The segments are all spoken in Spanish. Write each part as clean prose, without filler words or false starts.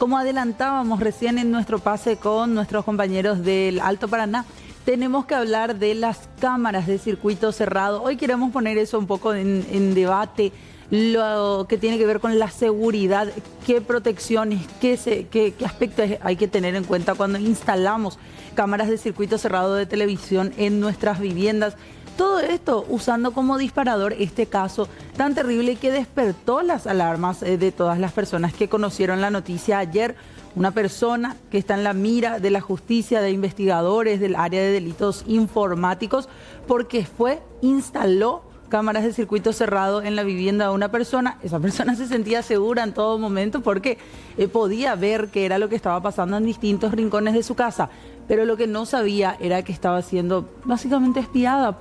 Como adelantábamos recién en nuestro pase con nuestros compañeros del Alto Paraná, tenemos que hablar de las cámaras de circuito cerrado. Hoy queremos poner eso un poco en debate, lo que tiene que ver con la seguridad, qué protecciones, qué aspectos hay que tener en cuenta cuando instalamos cámaras de circuito cerrado de televisión en nuestras viviendas. Todo esto usando como disparador este caso tan terrible que despertó las alarmas de todas las personas que conocieron la noticia ayer. Una persona que está en la mira de la justicia, de investigadores del área de delitos informáticos, porque instaló cámaras de circuito cerrado en la vivienda de una persona. Esa persona se sentía segura en todo momento porque podía ver qué era lo que estaba pasando en distintos rincones de su casa. Pero lo que no sabía era que estaba siendo básicamente espiada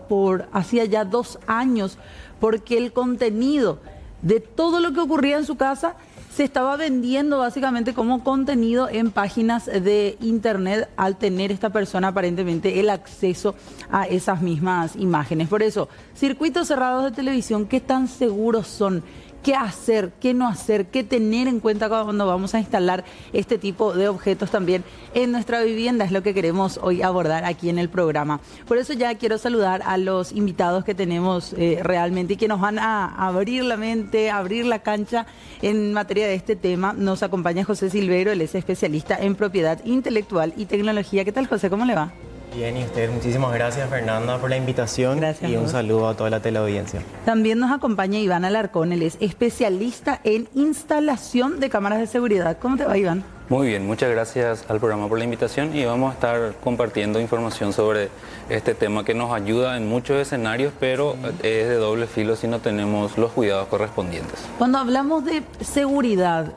hacía ya 2 años, porque el contenido de todo lo que ocurría en su casa se estaba vendiendo básicamente como contenido en páginas de internet al tener esta persona aparentemente el acceso a esas mismas imágenes. Por eso, circuitos cerrados de televisión, ¿qué tan seguros son? ¿Qué hacer? ¿Qué no hacer? ¿Qué tener en cuenta cuando vamos a instalar este tipo de objetos también en nuestra vivienda? Es lo que queremos hoy abordar aquí en el programa. Por eso ya quiero saludar a los invitados que tenemos realmente y que nos van a abrir la mente, abrir la cancha en materia de este tema. Nos acompaña José Silveiro, él es especialista en propiedad intelectual y tecnología. ¿Qué tal, José? ¿Cómo le va? Bien, y usted, muchísimas gracias, Fernanda, por la invitación. Gracias, y un saludo a toda la teleaudiencia. También nos acompaña Iván Alarcón, él es especialista en instalación de cámaras de seguridad. ¿Cómo te va, Iván? Muy bien, muchas gracias al programa por la invitación y vamos a estar compartiendo información sobre este tema que nos ayuda en muchos escenarios, pero es de doble filo si no tenemos los cuidados correspondientes. Cuando hablamos de seguridad,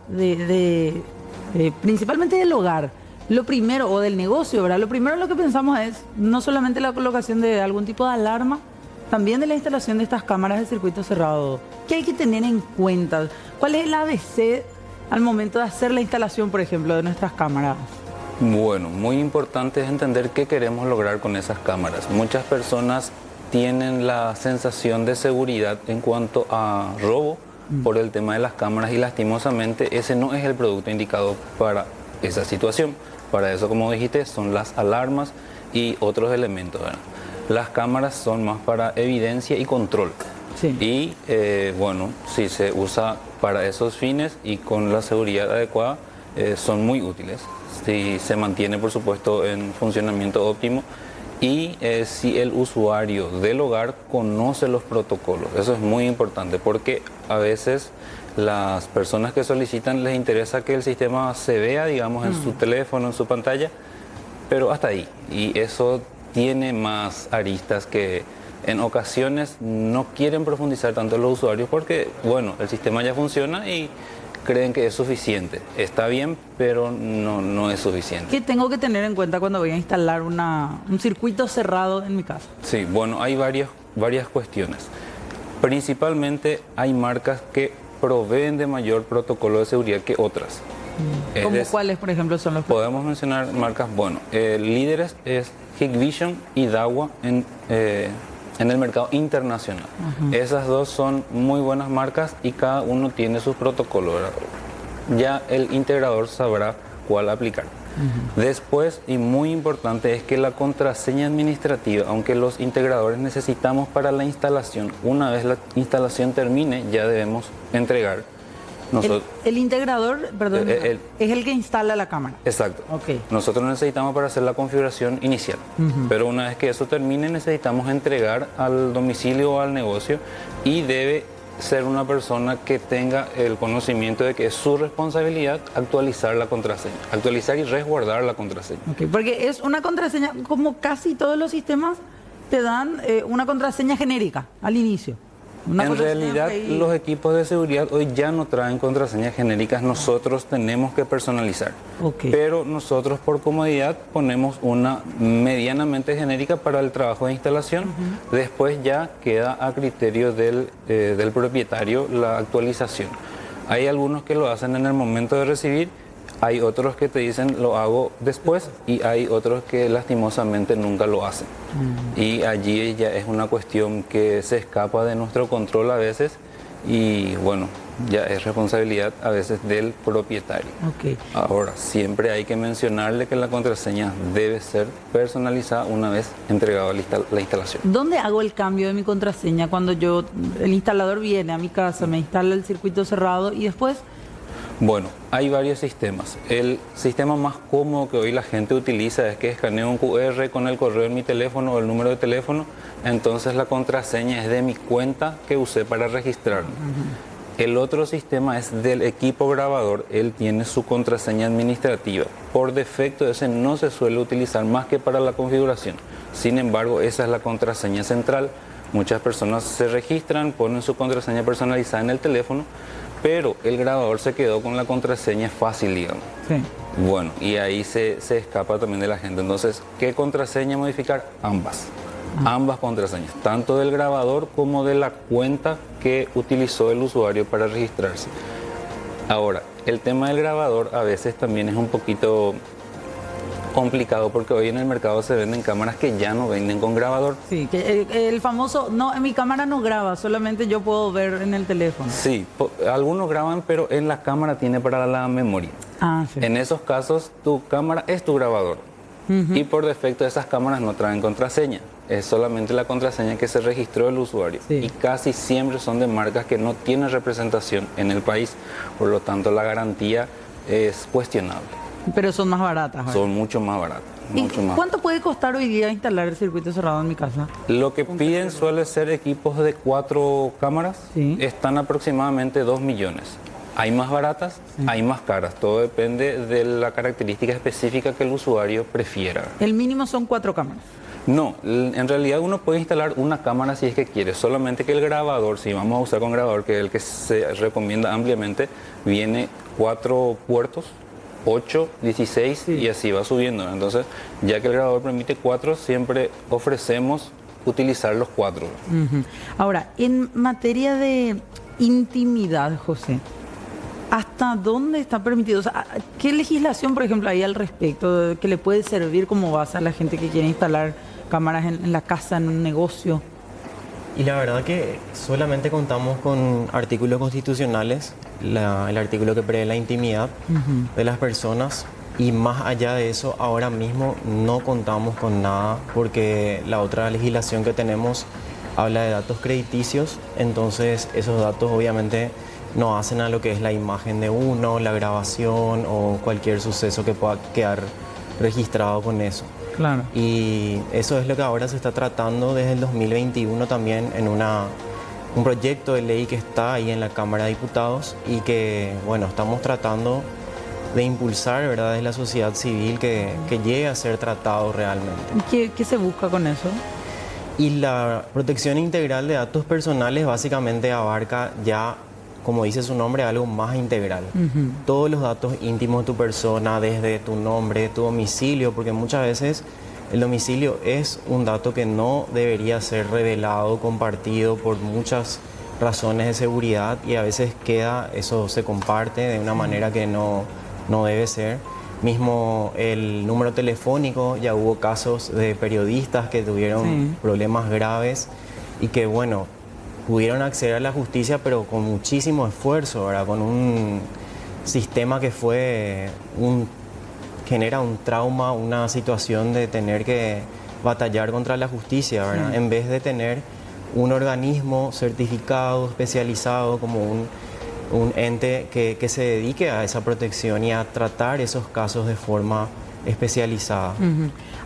principalmente del hogar, lo primero, o del negocio, ¿verdad? Lo primero lo que pensamos es no solamente la colocación de algún tipo de alarma, también de la instalación de estas cámaras de circuito cerrado. ¿Qué hay que tener en cuenta? ¿Cuál es el ABC al momento de hacer la instalación, por ejemplo, de nuestras cámaras? Bueno, muy importante es entender qué queremos lograr con esas cámaras. Muchas personas tienen la sensación de seguridad en cuanto a robo por el tema de las cámaras y lastimosamente ese no es el producto indicado para esa situación. Para eso, como dijiste, son las alarmas y otros elementos, ¿verdad? Las cámaras son más para evidencia y control. Sí. Y bueno, si se usa para esos fines y con la seguridad adecuada, son muy útiles. Si se mantiene, por supuesto, en funcionamiento óptimo y si el usuario del hogar conoce los protocolos. Eso es muy importante porque a veces las personas que solicitan les interesa que el sistema se vea, digamos, en su teléfono, en su pantalla, pero hasta ahí. Y eso tiene más aristas que en ocasiones no quieren profundizar tanto los usuarios porque, bueno, el sistema ya funciona y creen que es suficiente. Está bien, pero no es suficiente. ¿Qué tengo que tener en cuenta cuando voy a instalar un circuito cerrado en mi casa? Sí, bueno, hay varias cuestiones. Principalmente hay marcas que proveen de mayor protocolo de seguridad que otras. ¿Cómo cuáles, por ejemplo, son los? Podemos mencionar marcas, bueno, líderes es Hikvision y Dahua en el mercado internacional. Esas dos son muy buenas marcas y cada uno tiene sus protocolos, ¿verdad? Ya el integrador sabrá cuál aplicar. Después, y muy importante, es que la contraseña administrativa, aunque los integradores necesitamos para la instalación, una vez la instalación termine, ya debemos entregar. El integrador, perdón, es el que instala la cámara. Exacto. Okay. Nosotros necesitamos para hacer la configuración inicial, pero una vez que eso termine necesitamos entregar al domicilio o al negocio y debe ser una persona que tenga el conocimiento de que es su responsabilidad actualizar la contraseña, actualizar y resguardar la contraseña. Okay, porque es una contraseña, como casi todos los sistemas te dan una contraseña genérica al inicio. En realidad, los equipos de seguridad hoy ya no traen contraseñas genéricas, nosotros tenemos que personalizar. Okay. Pero nosotros por comodidad ponemos una medianamente genérica para el trabajo de instalación. Después ya queda a criterio del propietario la actualización. Hay algunos que lo hacen en el momento de recibir, hay otros que te dicen lo hago después y hay otros que lastimosamente nunca lo hacen. Y allí ya es una cuestión que se escapa de nuestro control a veces y bueno, ya es responsabilidad a veces del propietario. Ok. Ahora, siempre hay que mencionarle que la contraseña debe ser personalizada una vez entregada la instalación. ¿Dónde hago el cambio de mi contraseña cuando el instalador viene a mi casa, me instala el circuito cerrado y después? Bueno, hay varios sistemas. El sistema más cómodo que hoy la gente utiliza es que escaneo un QR con el correo en mi teléfono o el número de teléfono, entonces la contraseña es de mi cuenta que usé para registrarme. El otro sistema es del equipo grabador, él tiene su contraseña administrativa. Por defecto ese no se suele utilizar más que para la configuración. Sin embargo, esa es la contraseña central. Muchas personas se registran, ponen su contraseña personalizada en el teléfono, pero el grabador se quedó con la contraseña fácil, digamos. Sí. Bueno, y ahí se escapa también de la gente. Entonces, ¿qué contraseña modificar? Ambas. Ambas contraseñas, tanto del grabador como de la cuenta que utilizó el usuario para registrarse. Ahora, el tema del grabador a veces también es un poquito complicado porque hoy en el mercado se venden cámaras que ya no venden con grabador. Sí, que el famoso, no, en mi cámara no graba, solamente yo puedo ver en el teléfono. Sí, algunos graban, pero en la cámara tiene para la memoria. Ah, sí. En esos casos, tu cámara es tu grabador. Y por defecto esas cámaras no traen contraseña. Es solamente la contraseña que se registró el usuario. Sí. Y casi siempre son de marcas que no tienen representación en el país. Por lo tanto, la garantía es cuestionable. Pero son más baratas. ¿Verdad? Son mucho más baratas. ¿Y Mucho más. cuánto puede costar hoy día instalar el circuito cerrado en mi casa? Lo que piden suele ser equipos de 4 cámaras. Sí. Están aproximadamente 2 millones. Hay más baratas, hay más caras. Todo depende de la característica específica que el usuario prefiera. El mínimo son 4 cámaras. No, en realidad uno puede instalar una cámara si es que quiere, solamente que el grabador, si vamos a usar con grabador, que es el que se recomienda ampliamente, viene 4 puertos, 8, 16 Sí. y así va subiendo. Entonces, ya que el grabador permite 4, siempre ofrecemos utilizar los 4. Ujú. Ahora, en materia de intimidad, José, ¿hasta dónde está permitido? O sea, ¿qué legislación, por ejemplo, hay al respecto que le puede servir como base a la gente que quiere instalar cámaras en la casa, en un negocio? Y la verdad que solamente contamos con artículos constitucionales, el artículo que prevé la intimidad de las personas, y más allá de eso, ahora mismo no contamos con nada porque la otra legislación que tenemos habla de datos crediticios, entonces esos datos obviamente no hacen a lo que es la imagen de uno, la grabación o cualquier suceso que pueda quedar registrado con eso. Claro. Y eso es lo que ahora se está tratando desde el 2021 también en un proyecto de ley que está ahí en la Cámara de Diputados y que, bueno, estamos tratando de impulsar, ¿verdad?, desde la sociedad civil que llegue a ser tratado realmente. ¿Qué se busca con eso? Y la protección integral de datos personales básicamente abarca ya, como dice su nombre, algo más integral. Todos los datos íntimos de tu persona, desde tu nombre, tu domicilio, porque muchas veces el domicilio es un dato que no debería ser revelado, compartido por muchas razones de seguridad y a veces eso se comparte de una manera que no debe ser. Mismo el número telefónico, ya hubo casos de periodistas que tuvieron problemas graves y que, bueno, pudieron acceder a la justicia, pero con muchísimo esfuerzo, ¿verdad? Con un sistema que genera un trauma, una situación de tener que batallar contra la justicia, ¿verdad? En vez de tener un organismo certificado, especializado, como un ente que se dedique a esa protección y a tratar esos casos de forma especializada.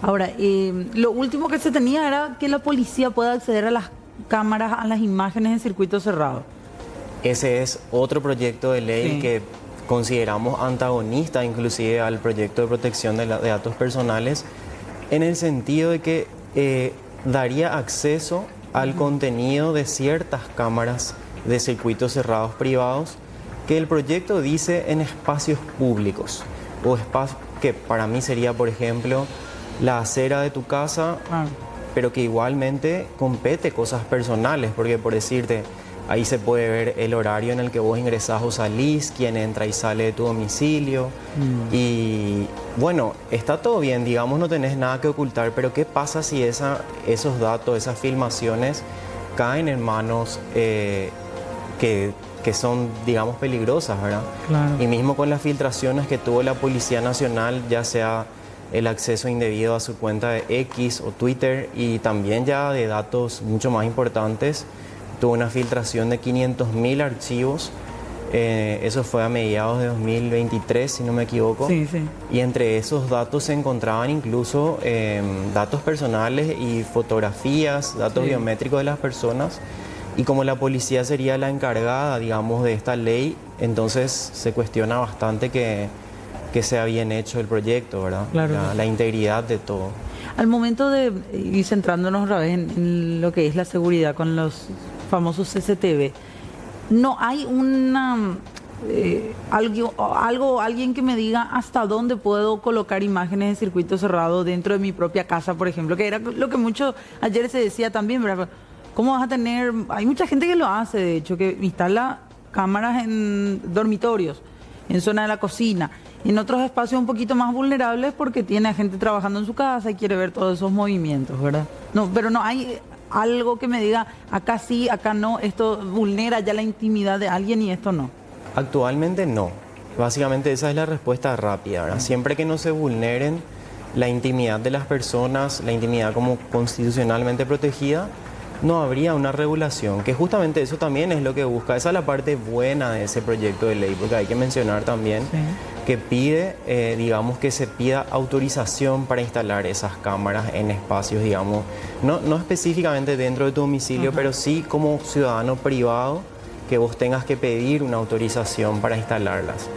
Ahora, lo último que se tenía era que la policía pueda acceder a las cámaras, a las imágenes en circuito cerrado. Ese es otro proyecto de ley que consideramos antagonista inclusive al proyecto de protección de datos personales, en el sentido de que daría acceso al contenido de ciertas cámaras de circuitos cerrados privados que el proyecto dice en espacios públicos o espacios que para mí sería, por ejemplo, la acera de tu casa, pero que igualmente compete cosas personales, porque por decirte, ahí se puede ver el horario en el que vos ingresás o salís, quién entra y sale de tu domicilio. Y bueno, está todo bien, digamos, no tenés nada que ocultar, pero ¿qué pasa si esos datos, esas filmaciones caen en manos que que son, digamos, peligrosas, ¿verdad? Claro. Y mismo con las filtraciones que tuvo la Policía Nacional, ya sea el acceso indebido a su cuenta de X o Twitter y también ya de datos mucho más importantes, tuvo una filtración de 500.000 archivos. Eso fue a mediados de 2023, si no me equivoco. Sí, sí. Y entre esos datos se encontraban incluso datos personales y fotografías, datos biométricos de las personas. Y como la policía sería la encargada, digamos, de esta ley, entonces se cuestiona bastante que sea bien hecho el proyecto, ¿verdad? Claro. La integridad de todo. Al momento de ir centrándonos otra vez en lo que es la seguridad con los famosos CCTV, no hay alguien que me diga hasta dónde puedo colocar imágenes de circuito cerrado dentro de mi propia casa, por ejemplo, que era lo que mucho ayer se decía también, ¿verdad? ¿Cómo vas a tener? Hay mucha gente que lo hace, de hecho, que instala cámaras en dormitorios, en zona de la cocina, en otros espacios un poquito más vulnerables porque tiene a gente trabajando en su casa y quiere ver todos esos movimientos, ¿verdad? No, pero no hay algo que me diga, acá sí, acá no, esto vulnera ya la intimidad de alguien y esto no. Actualmente no. Básicamente esa es la respuesta rápida, ¿verdad? Siempre que no se vulneren la intimidad de las personas, la intimidad como constitucionalmente protegida, no habría una regulación, que justamente eso también es lo que busca. Esa es la parte buena de ese proyecto de ley, porque hay que mencionar también que pide, digamos, que se pida autorización para instalar esas cámaras en espacios, digamos, no específicamente dentro de tu domicilio, pero sí como ciudadano privado, que vos tengas que pedir una autorización para instalarlas.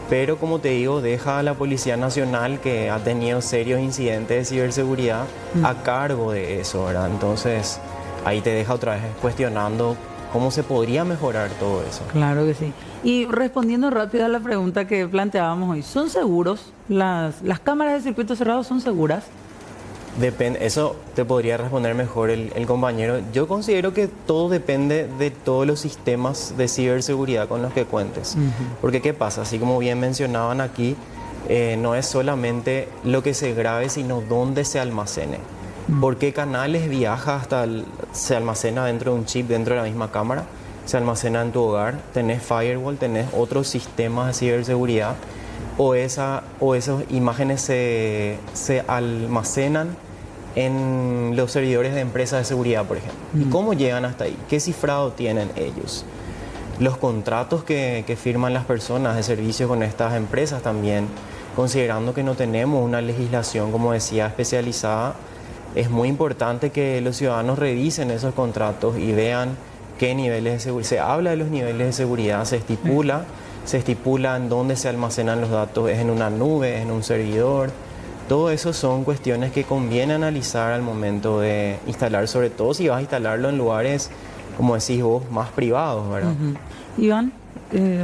Pero como te digo, deja a la Policía Nacional, que ha tenido serios incidentes de ciberseguridad, a cargo de eso, ¿verdad? Entonces ahí te deja otra vez cuestionando cómo se podría mejorar todo eso. Claro que sí. Y respondiendo rápido a la pregunta que planteábamos hoy, ¿son seguros? ¿Las cámaras de circuito cerrado son seguras? Depende, eso te podría responder mejor el compañero. Yo considero que todo depende de todos los sistemas de ciberseguridad con los que cuentes. Porque ¿qué pasa? Así como bien mencionaban aquí, no es solamente lo que se grabe, sino dónde se almacene. ¿Por qué canales viaja se almacena dentro de un chip, dentro de la misma cámara? Se almacena en tu hogar, tenés firewall, tenés otros sistemas de ciberseguridad, o esas imágenes se almacenan en los servidores de empresas de seguridad, por ejemplo. ¿Y cómo llegan hasta ahí? ¿Qué cifrado tienen ellos? Los contratos que firman las personas de servicio con estas empresas también, considerando que no tenemos una legislación, como decía, especializada, es muy importante que los ciudadanos revisen esos contratos y vean qué niveles de seguridad. Se habla de los niveles de seguridad, se estipula en dónde se almacenan los datos, es en una nube, es en un servidor. Todo eso son cuestiones que conviene analizar al momento de instalar, sobre todo si vas a instalarlo en lugares, como decís vos, más privados, ¿verdad? Iván,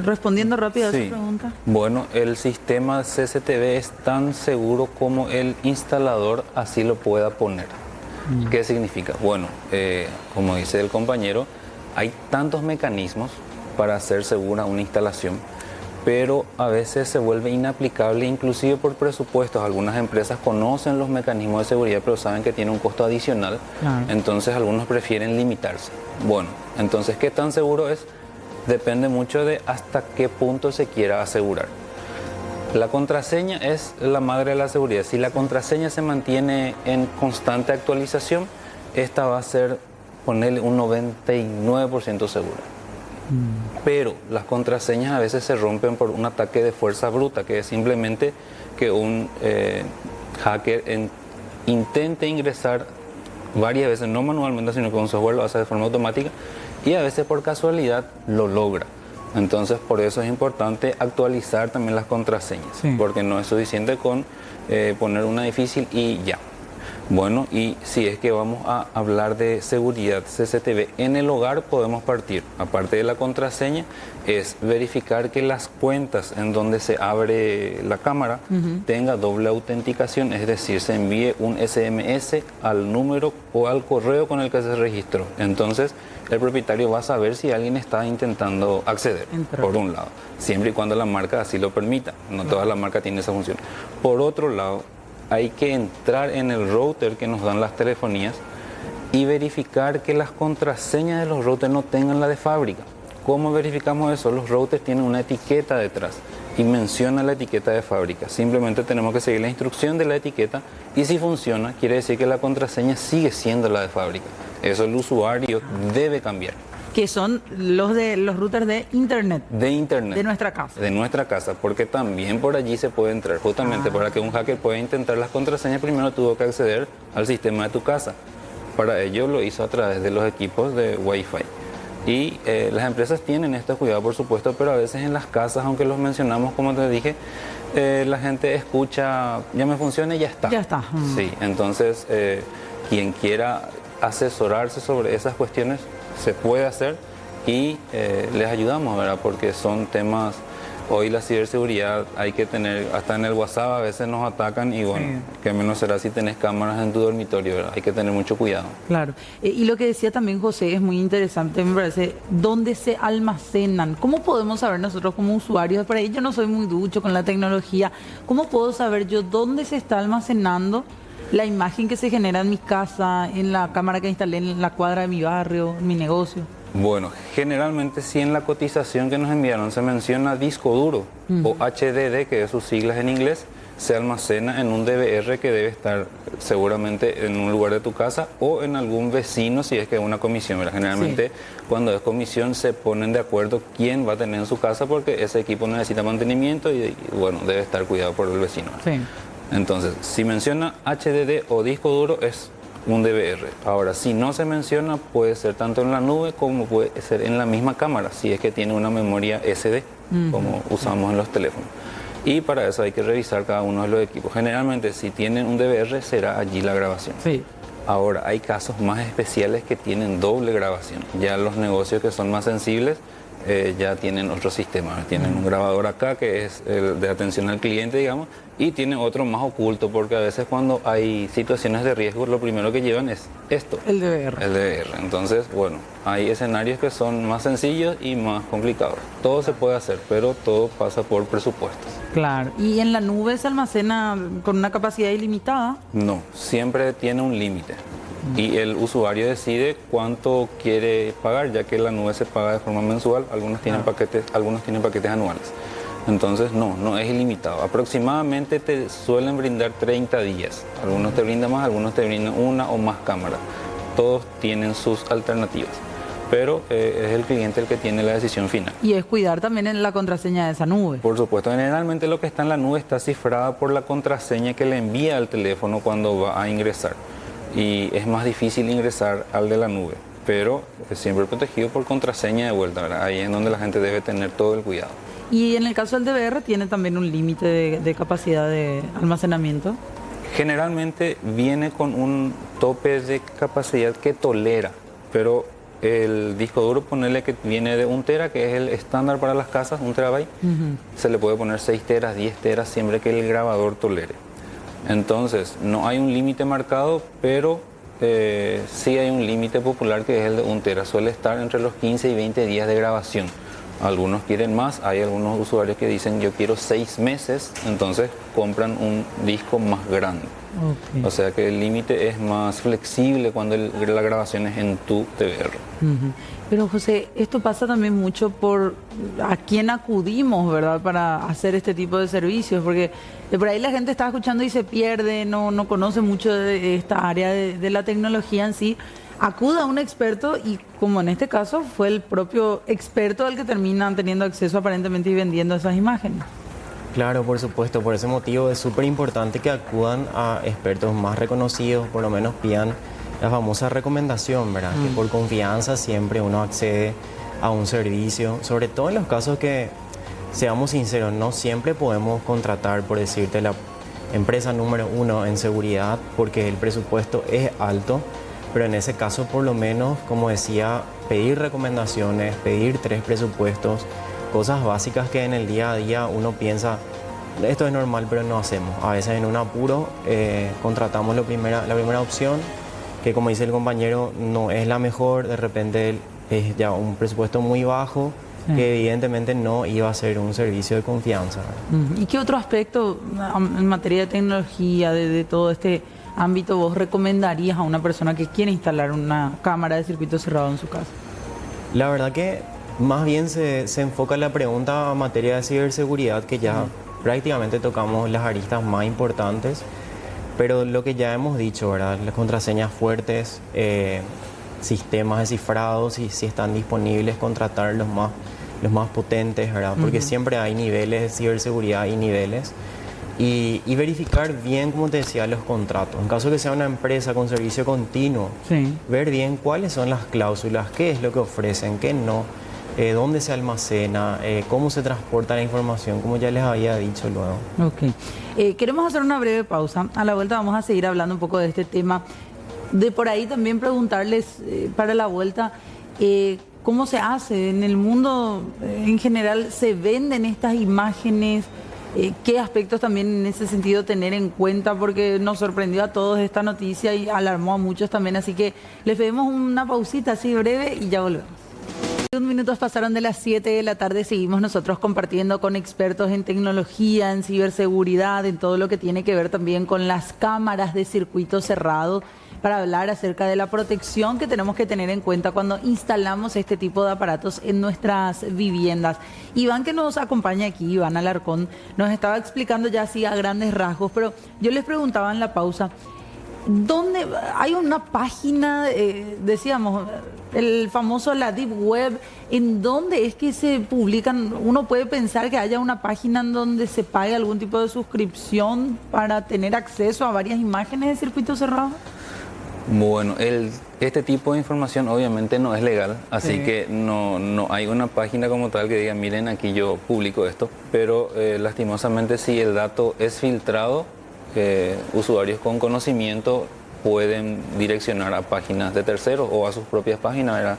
respondiendo rápido a Sí. esa pregunta. Bueno, el sistema CCTV es tan seguro como el instalador así lo pueda poner. ¿Qué significa? Bueno, como dice el compañero, hay tantos mecanismos para hacer segura una instalación, pero a veces se vuelve inaplicable inclusive por presupuestos. Algunas empresas conocen los mecanismos de seguridad, pero saben que tiene un costo adicional, entonces algunos prefieren limitarse. Bueno, entonces, ¿qué tan seguro es? Depende mucho de hasta qué punto se quiera asegurar. La contraseña es la madre de la seguridad. Si la contraseña se mantiene en constante actualización, esta va a ser, ponerle un 99% segura. Pero las contraseñas a veces se rompen por un ataque de fuerza bruta, que es simplemente que un hacker intente ingresar varias veces, no manualmente, sino que un software lo hace de forma automática, y a veces por casualidad lo logra. Entonces, por eso es importante actualizar también las contraseñas, porque no es suficiente con poner una difícil y ya. Bueno, y si es que vamos a hablar de seguridad CCTV en el hogar, podemos partir, aparte de la contraseña, es verificar que las cuentas en donde se abre la cámara tenga doble autenticación, es decir, se envíe un SMS al número o al correo con el que se registró. Entonces, el propietario va a saber si alguien está intentando acceder, por un lado, siempre y cuando la marca así lo permita. No todas las marcas tienen esa función. Por otro lado, hay que entrar en el router que nos dan las telefonías y verificar que las contraseñas de los routers no tengan la de fábrica. ¿Cómo verificamos eso? Los routers tienen una etiqueta detrás y menciona la etiqueta de fábrica. Simplemente tenemos que seguir la instrucción de la etiqueta y si funciona, quiere decir que la contraseña sigue siendo la de fábrica. Eso el usuario debe cambiar. Que son los routers de internet. De internet. De nuestra casa. De nuestra casa, porque también por allí se puede entrar. Justamente para que un hacker pueda intentar las contraseñas, primero tuvo que acceder al sistema de tu casa. Para ello lo hizo a través de los equipos de Wi-Fi. Y las empresas tienen este cuidado, por supuesto, pero a veces en las casas, aunque los mencionamos, como te dije, la gente escucha, ya me funciona y ya está. Ya está. Sí, entonces quien quiera asesorarse sobre esas cuestiones se puede hacer y les ayudamos, ¿verdad? Porque son temas, hoy la ciberseguridad hay que tener, hasta en el WhatsApp a veces nos atacan y bueno, sí. Que menos será si tenés cámaras en tu dormitorio, ¿verdad? Hay que tener mucho cuidado. Claro, y lo que decía también José es muy interesante, me parece, ¿dónde se almacenan? ¿Cómo podemos saber nosotros como usuarios? Para ello no soy muy ducho con la tecnología, ¿cómo puedo saber yo dónde se está almacenando la imagen que se genera en mi casa, en la cámara que instalé en la cuadra de mi barrio, en mi negocio? Bueno, generalmente sí en la cotización que nos enviaron se menciona disco duro o HDD, que es sus siglas en inglés, se almacena en un DVR que debe estar seguramente en un lugar de tu casa o en algún vecino si es que es una comisión. ¿Verdad? Generalmente cuando es comisión se ponen de acuerdo quién va a tener en su casa porque ese equipo necesita mantenimiento y bueno, debe estar cuidado por el vecino. Sí. Entonces, si menciona HDD o disco duro es un DVR. Ahora, si no se menciona, puede ser tanto en la nube como puede ser en la misma cámara, si es que tiene una memoria SD, como usamos en los teléfonos. Y para eso hay que revisar cada uno de los equipos. Generalmente, si tienen un DVR, será allí la grabación. Sí. Ahora, hay casos más especiales que tienen doble grabación. Ya los negocios que son más sensibles ya tienen otro sistema. Tienen un grabador acá que es el de atención al cliente, digamos, y tienen otro más oculto, porque a veces cuando hay situaciones de riesgo, lo primero que llevan es esto. El DVR. El DVR. Entonces, bueno, hay escenarios que son más sencillos y más complicados. Todo se puede hacer, pero todo pasa por presupuestos. Claro. ¿Y en la nube se almacena con una capacidad ilimitada? No, siempre tiene un límite. Y el usuario decide cuánto quiere pagar, ya que la nube se paga de forma mensual, algunos tienen paquetes anuales. Entonces no es ilimitado. Aproximadamente te suelen brindar 30 días. Algunos te brindan más, algunos te brindan una o más cámaras. Todos tienen sus alternativas. Pero es el cliente el que tiene la decisión final. Y es cuidar también en la contraseña de esa nube. Por supuesto, generalmente lo que está en la nube está cifrada por la contraseña que le envía al teléfono cuando va a ingresar. Y es más difícil ingresar al de la nube, pero es siempre protegido por contraseña de vuelta, ¿verdad? Ahí es donde la gente debe tener todo el cuidado. Y en el caso del DVR tiene también un límite de capacidad de almacenamiento. Generalmente viene con un tope de capacidad que tolera, pero el disco duro, ponerle que viene de 1 tera, que es el estándar para las casas, 1 terabyte, se le puede poner 6 teras, 10 teras, siempre que el grabador tolere. Entonces, no hay un límite marcado, pero sí hay un límite popular que es el de 1 tera. Suele estar entre los 15 y 20 días de grabación. Algunos quieren más, hay algunos usuarios que dicen yo quiero 6 meses, entonces compran un disco más grande. Okay. O sea que el límite es más flexible cuando la grabación es en tu DVR. Pero José, esto pasa también mucho por a quién acudimos, ¿verdad? Para hacer este tipo de servicios, porque de por ahí la gente está escuchando y se pierde, no conoce mucho de esta área de la tecnología en sí. Acuda a un experto y como en este caso fue el propio experto el que termina teniendo acceso aparentemente y vendiendo esas imágenes. Claro, por supuesto, por ese motivo es súper importante que acudan a expertos más reconocidos, por lo menos pidan la famosa recomendación, ¿verdad? Que por confianza siempre uno accede a un servicio, sobre todo en los casos que, seamos sinceros, no siempre podemos contratar, por decirte, la empresa número 1 en seguridad porque el presupuesto es alto, pero en ese caso por lo menos, como decía, pedir recomendaciones, pedir 3 presupuestos, cosas básicas que en el día a día uno piensa, esto es normal, pero no hacemos. A veces en un apuro contratamos la primera opción, que como dice el compañero, no es la mejor, de repente es ya un presupuesto muy bajo, que evidentemente no iba a ser un servicio de confianza. ¿Y qué otro aspecto en materia de tecnología, de todo este ámbito, vos recomendarías a una persona que quiere instalar una cámara de circuito cerrado en su casa? La verdad que Más bien se enfoca la pregunta a materia de ciberseguridad, que ya prácticamente tocamos las aristas más importantes, pero lo que ya hemos dicho, ¿verdad? Las contraseñas fuertes, sistemas de cifrado, si están disponibles, contratar los más potentes, ¿verdad? Porque siempre hay niveles de ciberseguridad y niveles. Y verificar bien, como te decía, los contratos. En caso que sea una empresa con servicio continuo, ver bien cuáles son las cláusulas, qué es lo que ofrecen, qué no, dónde se almacena, cómo se transporta la información, como ya les había dicho luego. Ok. Queremos hacer una breve pausa. A la vuelta vamos a seguir hablando un poco de este tema. De por ahí también preguntarles para la vuelta, ¿cómo se hace? En el mundo en general se venden estas imágenes. ¿Qué aspectos también en ese sentido tener en cuenta? Porque nos sorprendió a todos esta noticia y alarmó a muchos también. Así que les pedimos una pausita así breve y ya volvemos. 1 minutos pasaron de las 7 de la tarde. Seguimos nosotros compartiendo con expertos en tecnología, en ciberseguridad, en todo lo que tiene que ver también con las cámaras de circuito cerrado, para hablar acerca de la protección que tenemos que tener en cuenta cuando instalamos este tipo de aparatos en nuestras viviendas. Iván, que nos acompaña aquí, Iván Alarcón, nos estaba explicando ya así a grandes rasgos, pero yo les preguntaba en la pausa, ¿dónde hay una página, decíamos, el famoso la Deep Web, en dónde es que se publican? Uno puede pensar que haya una página en donde se pague algún tipo de suscripción para tener acceso a varias imágenes de circuito cerrado. Bueno, este tipo de información obviamente no es legal, así que no hay una página como tal que diga, miren, aquí yo publico esto, pero lastimosamente si el dato es filtrado, usuarios con conocimiento pueden direccionar a páginas de terceros o a sus propias páginas, ¿verdad?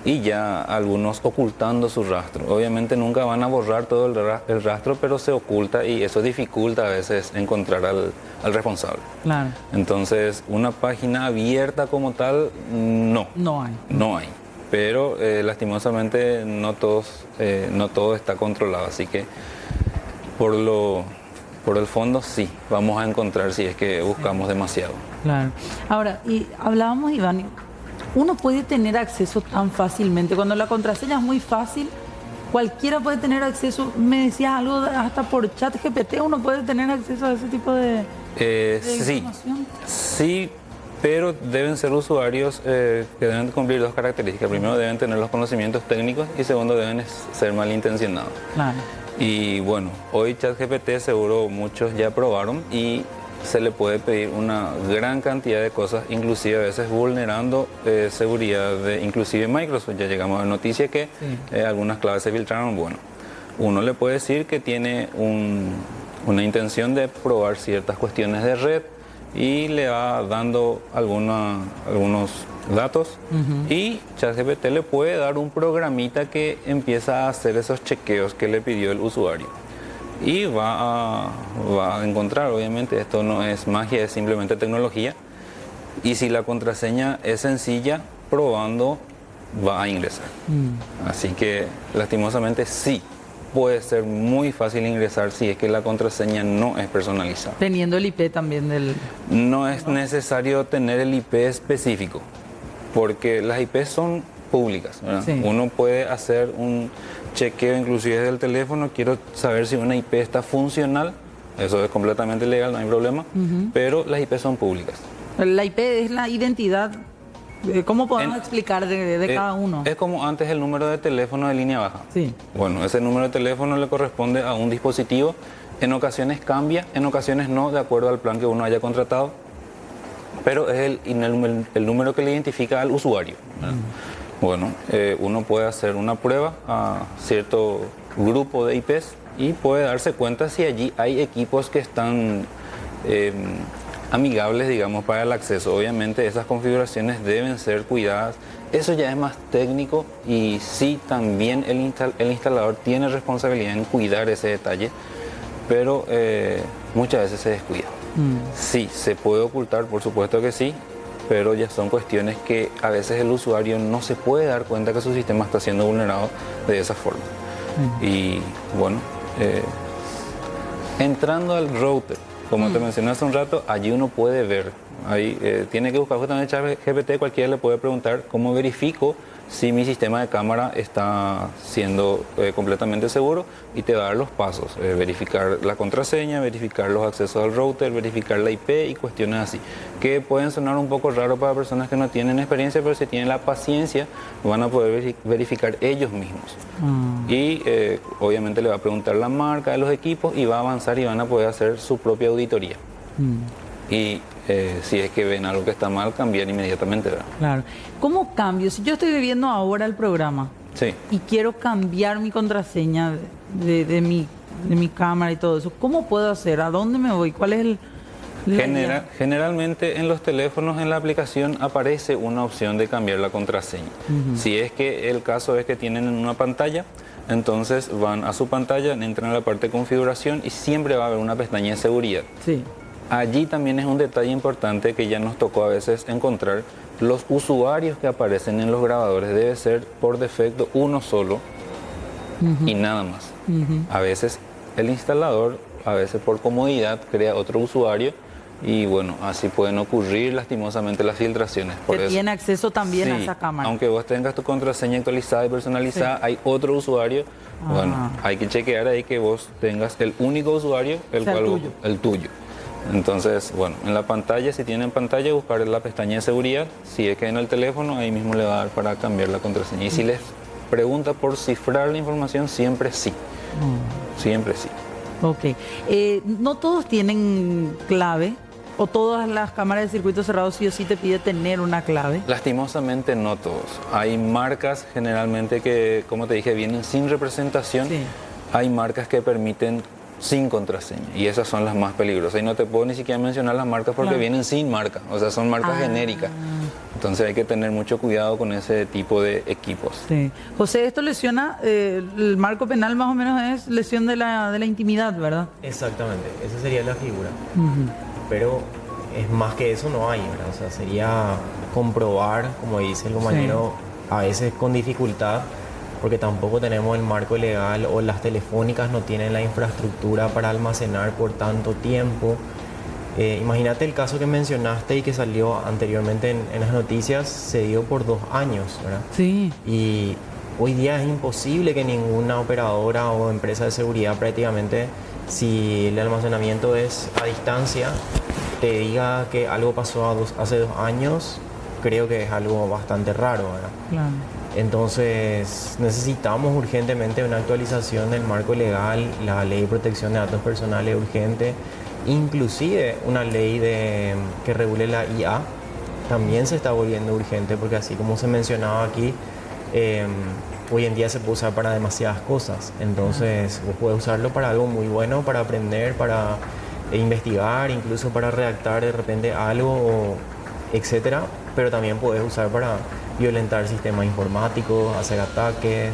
Y ya algunos ocultando su rastro. Obviamente nunca van a borrar todo el rastro, pero se oculta y eso dificulta a veces encontrar al responsable. Claro. Entonces, una página abierta como tal, no hay. Pero lastimosamente no todo está controlado, así que por el fondo sí, vamos a encontrar si es que buscamos demasiado. Claro. Ahora, y hablábamos, Iván, uno puede tener acceso tan fácilmente. Cuando la contraseña es muy fácil, cualquiera puede tener acceso. Me decías algo, hasta por ChatGPT uno puede tener acceso a ese tipo de información. Sí, pero deben ser usuarios que deben cumplir 2 características. Primero, deben tener los conocimientos técnicos y segundo, deben ser malintencionados. Claro. Y bueno, hoy ChatGPT seguro muchos ya probaron y se le puede pedir una gran cantidad de cosas, inclusive a veces vulnerando seguridad de inclusive Microsoft. Ya llegamos a la noticia que algunas claves se filtraron. Bueno, uno le puede decir que tiene una intención de probar ciertas cuestiones de red y le va dando algunos datos y ChatGPT le puede dar un programita que empieza a hacer esos chequeos que le pidió el usuario. Y va a encontrar, obviamente, esto no es magia, es simplemente tecnología. Y si la contraseña es sencilla, probando, va a ingresar. Así que, lastimosamente, sí, puede ser muy fácil ingresar si es que la contraseña no es personalizada. Teniendo el IP también del... No es necesario tener el IP específico, porque las IP son públicas, ¿verdad? Sí. Uno puede hacer un chequeo inclusive desde el teléfono, quiero saber si una IP está funcional, eso es completamente legal, no hay problema, pero las IP son públicas. La IP es la identidad, ¿cómo podemos explicar de cada uno? Es como antes el número de teléfono de línea baja. Sí. Bueno, ese número de teléfono le corresponde a un dispositivo, en ocasiones cambia, en ocasiones no, de acuerdo al plan que uno haya contratado, pero es el número que le identifica al usuario. Bueno, uno puede hacer una prueba a cierto grupo de IPs y puede darse cuenta si allí hay equipos que están amigables, digamos, para el acceso. Obviamente esas configuraciones deben ser cuidadas. Eso ya es más técnico y sí, también el instalador tiene responsabilidad en cuidar ese detalle, pero muchas veces se descuida. Sí, se puede ocultar, por supuesto que sí, pero ya son cuestiones que a veces el usuario no se puede dar cuenta que su sistema está siendo vulnerado de esa forma. Y bueno, entrando al router, como te mencioné hace un rato, allí uno puede ver, ahí tiene que buscar justamente ChatGPT, cualquiera le puede preguntar cómo verifico si mi sistema de cámara está siendo completamente seguro, y te va a dar los pasos, verificar la contraseña, verificar los accesos al router, verificar la IP y cuestiones así, que pueden sonar un poco raro para personas que no tienen experiencia, pero si tienen la paciencia van a poder verificar ellos mismos. Y obviamente le va a preguntar la marca de los equipos y va a avanzar y van a poder hacer su propia auditoría. Y si es que ven algo que está mal, cambiar inmediatamente, ¿verdad? Claro. ¿Cómo cambio? Si yo estoy viviendo ahora el programa Sí. y quiero cambiar mi contraseña de mi cámara y todo eso, ¿cómo puedo hacer? ¿A dónde me voy? ¿Cuál es la guía? Generalmente en los teléfonos, en la aplicación, aparece una opción de cambiar la contraseña. Si es que el caso es que tienen en una pantalla, entonces van a su pantalla, entran a la parte de configuración y siempre va a haber una pestaña de seguridad. Sí. Allí también es un detalle importante que ya nos tocó a veces encontrar. Los usuarios que aparecen en los grabadores debe ser por defecto uno solo y nada más. A veces el instalador, a veces por comodidad, crea otro usuario y bueno, así pueden ocurrir lastimosamente las filtraciones. Por Que eso, tiene acceso también a sí, esa cámara. aunque vos tengas tu contraseña actualizada y personalizada, Sí. hay otro usuario. Bueno, hay que chequear ahí que vos tengas el único usuario, O sea, el tuyo. Entonces, bueno, en la pantalla, si tienen pantalla, buscar la pestaña de seguridad. Si es que en el teléfono, ahí mismo le va a dar para cambiar la contraseña. Y si les pregunta por cifrar la información, siempre sí. Siempre sí. Ok. No todos tienen clave, o todas las cámaras de circuito cerrado sí o sí te pide tener una clave. Lastimosamente no todos. Hay marcas generalmente que, como te dije, vienen sin representación. Sí. Hay marcas que permiten sin contraseña y esas son las más peligrosas. Y no te puedo ni siquiera mencionar las marcas porque Claro. vienen sin marca, o sea, son marcas genéricas. Entonces hay que tener mucho cuidado con ese tipo de equipos. Sí. José, esto lesiona, el marco penal más o menos es lesión de la intimidad, ¿verdad? Exactamente, esa sería la figura. Pero es más que eso no hay, ¿verdad? O sea, sería comprobar, como dice el compañero, a veces con dificultad, porque tampoco tenemos el marco legal o las telefónicas no tienen la infraestructura para almacenar por tanto tiempo. Imagínate el caso que mencionaste y que salió anteriormente en las noticias, se dio por 2 años, ¿verdad? Sí. Y hoy día es imposible que ninguna operadora o empresa de seguridad prácticamente, si el almacenamiento es a distancia, te diga que algo pasó hace 2 años, creo que es algo bastante raro, ¿verdad? Claro. Entonces necesitamos urgentemente una actualización del marco legal, la ley de protección de datos personales urgente, inclusive una ley que regule la IA también se está volviendo urgente porque así como se mencionaba aquí, hoy en día se puede usar para demasiadas cosas. Entonces vos puedes usarlo para algo muy bueno, para aprender, para investigar, incluso para redactar de repente algo, etcétera, pero también puedes usar para violentar sistemas informáticos, hacer ataques,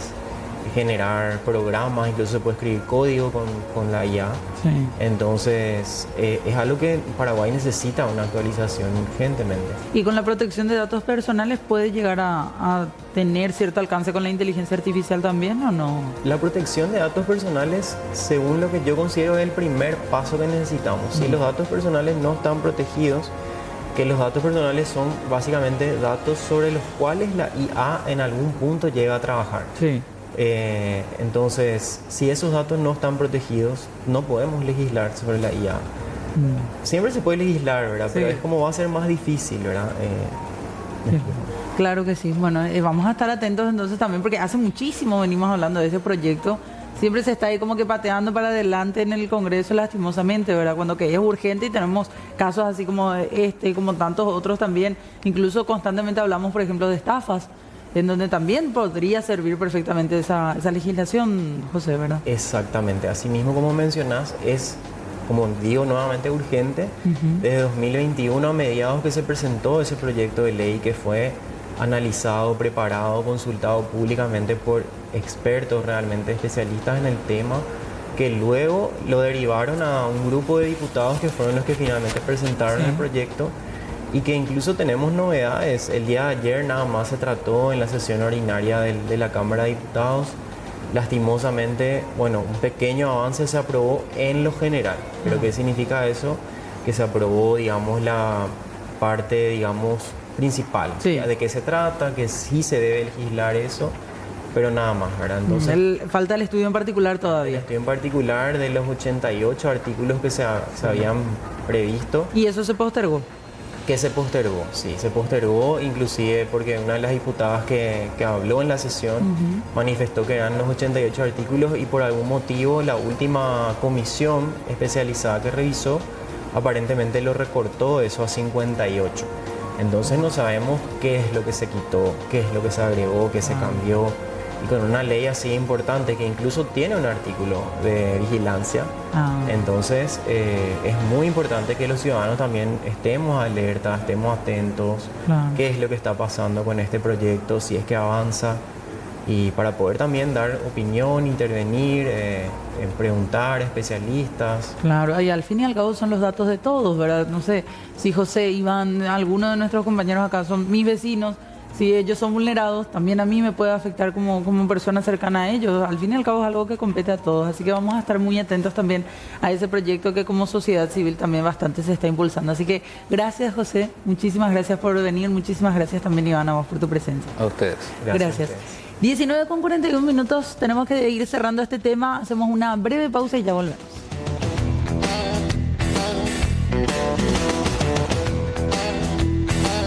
generar programas, incluso se puede escribir código con la IA. Sí. Entonces, es algo que Paraguay necesita una actualización urgentemente. Y con la protección de datos personales puede llegar a tener cierto alcance con la inteligencia artificial también, ¿o no? La protección de datos personales, según lo que yo considero, es el primer paso que necesitamos. Si los datos personales no están protegidos, que los datos personales son básicamente datos sobre los cuales la IA en algún punto llega a trabajar. Sí. Entonces, si esos datos no están protegidos, no podemos legislar sobre la IA. Siempre se puede legislar, ¿verdad? Pero Sí. es como va a ser más difícil, ¿verdad? Sí. Claro que sí. Bueno, vamos a estar atentos entonces también, porque hace muchísimo venimos hablando de ese proyecto. Siempre se está ahí como que pateando para adelante en el Congreso, lastimosamente, ¿verdad? Cuando que es urgente y tenemos casos así como este, como tantos otros también. Incluso constantemente hablamos, por ejemplo, de estafas, en donde también podría servir perfectamente esa legislación, José, ¿verdad? Exactamente. Así mismo como mencionás, es, como digo nuevamente, urgente. Desde 2021 a mediados que se presentó ese proyecto de ley que fue analizado, preparado, consultado públicamente por expertos realmente especialistas en el tema, que luego lo derivaron a un grupo de diputados que fueron los que finalmente presentaron el proyecto y que incluso tenemos novedades. El día de ayer nada más se trató en la sesión ordinaria de la Cámara de Diputados. Lastimosamente, bueno, un pequeño avance se aprobó en lo general. ¿Pero qué significa eso? Que se aprobó, digamos, la parte, digamos, principal, Sí. de qué se trata, que sí se debe legislar eso, pero nada más, ¿verdad? Entonces, Falta el estudio en particular todavía. estoy en particular de los 88 artículos que se habían previsto, ¿Y eso se postergó? que se postergó, sí, se postergó inclusive porque una de las diputadas que habló en la sesión manifestó que eran los 88 artículos y por algún motivo la última comisión especializada que revisó aparentemente lo recortó eso a 58. Entonces no sabemos qué es lo que se quitó, qué es lo que se agregó, qué se cambió. Y con una ley así importante que incluso tiene un artículo de vigilancia, entonces es muy importante que los ciudadanos también estemos alerta, estemos atentos, qué es lo que está pasando con este proyecto, si es que avanza, y para poder también dar opinión, intervenir, preguntar a especialistas. Claro, y al fin y al cabo son los datos de todos, ¿verdad? No sé si José, Iván, alguno de nuestros compañeros acá son mis vecinos. Si ellos son vulnerados, también a mí me puede afectar como persona cercana a ellos. Al fin y al cabo es algo que compete a todos. Así que vamos a estar muy atentos también a ese proyecto que como sociedad civil también bastante se está impulsando. Así que gracias, José. Muchísimas gracias por venir. Muchísimas gracias también, Iván, a vos por tu presencia. A ustedes. Gracias. 19:41 tenemos que ir cerrando este tema. Hacemos una breve pausa y ya volvemos.